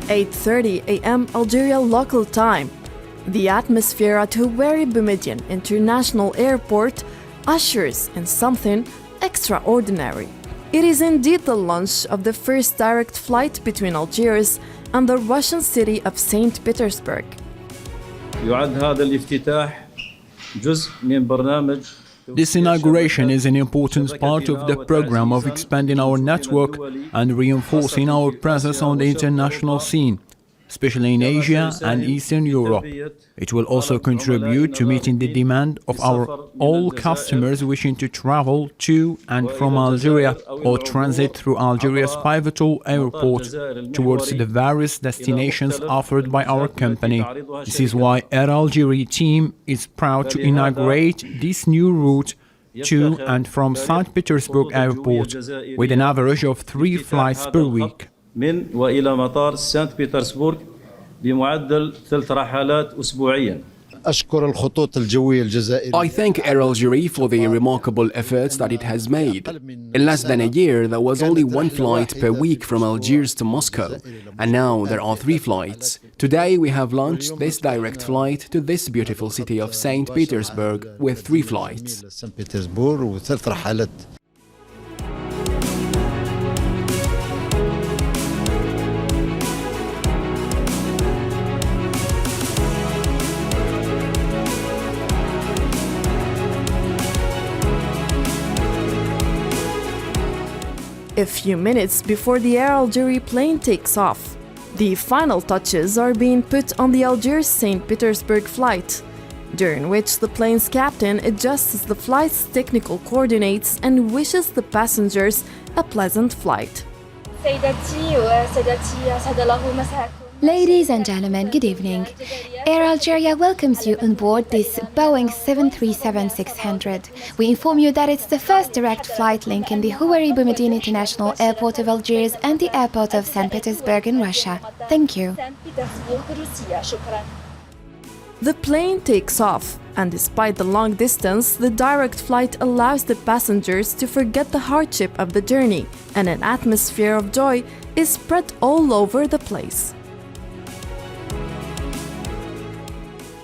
8:30 a.m. Algeria local time. The atmosphere at Houari Boumediene International Airport ushers in something extraordinary. It is indeed the launch of the first direct flight between Algiers and the Russian city of St. Petersburg. يعد هذا الافتتاح جزء من برنامج. This inauguration is an important part of the program of expanding our network and reinforcing our presence on the international scene, especially in Asia and Eastern Europe. It will also contribute to meeting the demand of our all customers wishing to travel to and from Algeria or transit through Algeria's pivotal airport towards the various destinations offered by our company. This is why Air Algeria team is proud to inaugurate this new route to and from St. Petersburg Airport with an average of 3 flights per week. من وإلى مطار سانت بطرسبورغ بمعدل 3 رحلات أسبوعياً. أشكر الخطوط الجوية الجزائرية. I thank Air Algeria for the remarkable efforts that it has made. In less than a year, there was only 1 flight per week from Algiers to Moscow, and now there are 3 flights. Today we have launched this direct flight to this beautiful city of St. Petersburg with 3 flights. سانت بطرسبورغ وثلاث رحلات. A few minutes before the Air Algeria plane takes off, the final touches are being put on the Algiers-St. Petersburg flight, during which the plane's captain adjusts the flight's technical coordinates and wishes the passengers a pleasant flight. Ladies and gentlemen, good evening. Air Algeria welcomes you on board this Boeing 737-600. We inform you that it's the first direct flight linking the Houari Boumediene International Airport of Algiers and the airport of St. Petersburg in Russia. Thank you. The plane takes off, and despite the long distance, the direct flight allows the passengers to forget the hardship of the journey, and an atmosphere of joy is spread all over the place.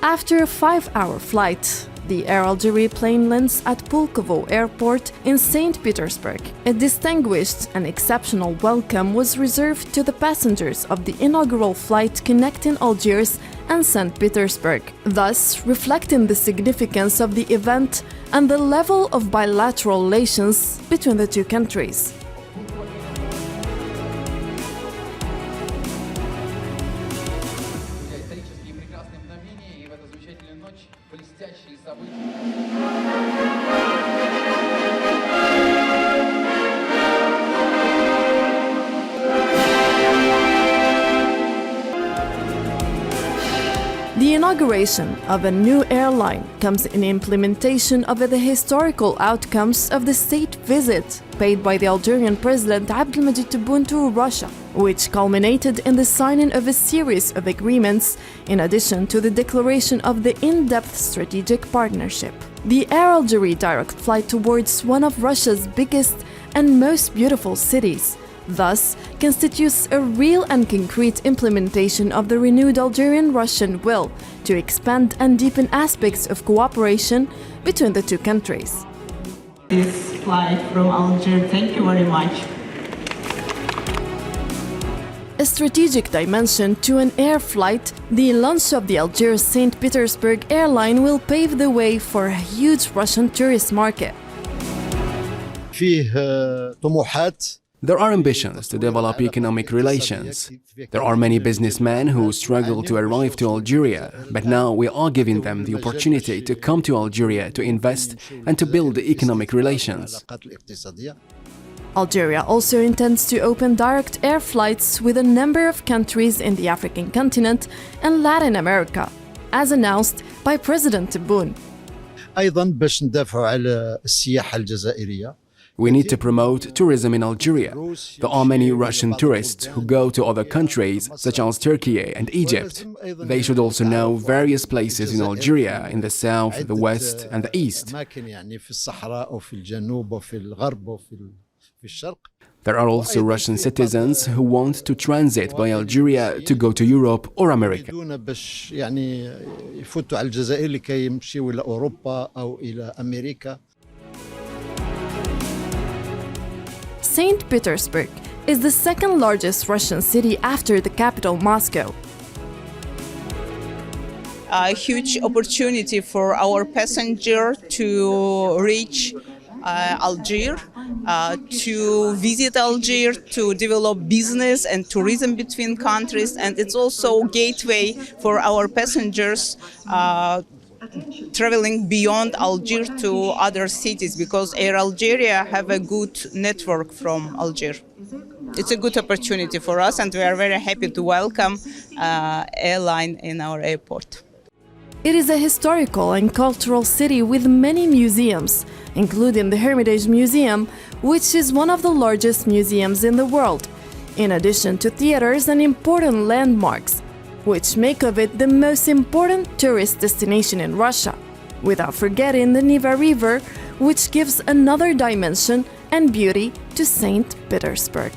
After a 5-hour flight, the Air Algeria plane lands at Pulkovo Airport in St. Petersburg. A distinguished and exceptional welcome was reserved to the passengers of the inaugural flight connecting Algiers and St. Petersburg, thus reflecting the significance of the event and the level of bilateral relations between the two countries. The inauguration of a new airline comes in implementation of the historical outcomes of the state visit paid by the Algerian President Abdelmajid Tebboune to Russia, which culminated in the signing of a series of agreements in addition to the declaration of the in-depth strategic partnership. The Air Algeria direct flight towards one of Russia's biggest and most beautiful cities thus constitutes a real and concrete implementation of the renewed Algerian-Russian will to expand and deepen aspects of cooperation between the two countries. This flight from Algiers, thank you very much. A strategic dimension to an air flight, the launch of the Algiers-St. Petersburg Airline will pave the way for a huge Russian tourist market. فيه طموحات. There are ambitions to develop economic relations. There are many businessmen who struggle to arrive to Algeria, but now we are giving them the opportunity to come to Algeria to invest and to build economic relations. Algeria also intends to open direct air flights with a number of countries in the African continent and Latin America, as announced by President Tebboune. أيضاً باش ندافعوا على السياحة الجزائرية. We need to promote tourism in Algeria. There are many Russian tourists who go to other countries, such as Turkey and Egypt. They should also know various places in Algeria, in the south, the west, and the east. There are also Russian citizens who want to transit by Algeria to go to Europe or America. يريدون باش يعني يفوتوا على الجزائر لكي يمشيوا إلى أوروبا أو إلى أمريكا. St. Petersburg is the second largest Russian city after the capital Moscow. A huge opportunity for our passenger to reach Algeria, to visit Algeria, to develop business and tourism between countries, and it's also a gateway for our passengers traveling beyond Algeria to other cities, because Air Algeria have a good network from Algeria. It's a good opportunity for us, and we are very happy to welcome Airline in our airport. It is a historical and cultural city with many museums, including the Hermitage Museum, which is one of the largest museums in the world, in addition to theaters and important landmarks, which make of it the most important tourist destination in Russia, without forgetting the Neva River, which gives another dimension and beauty to St. Petersburg.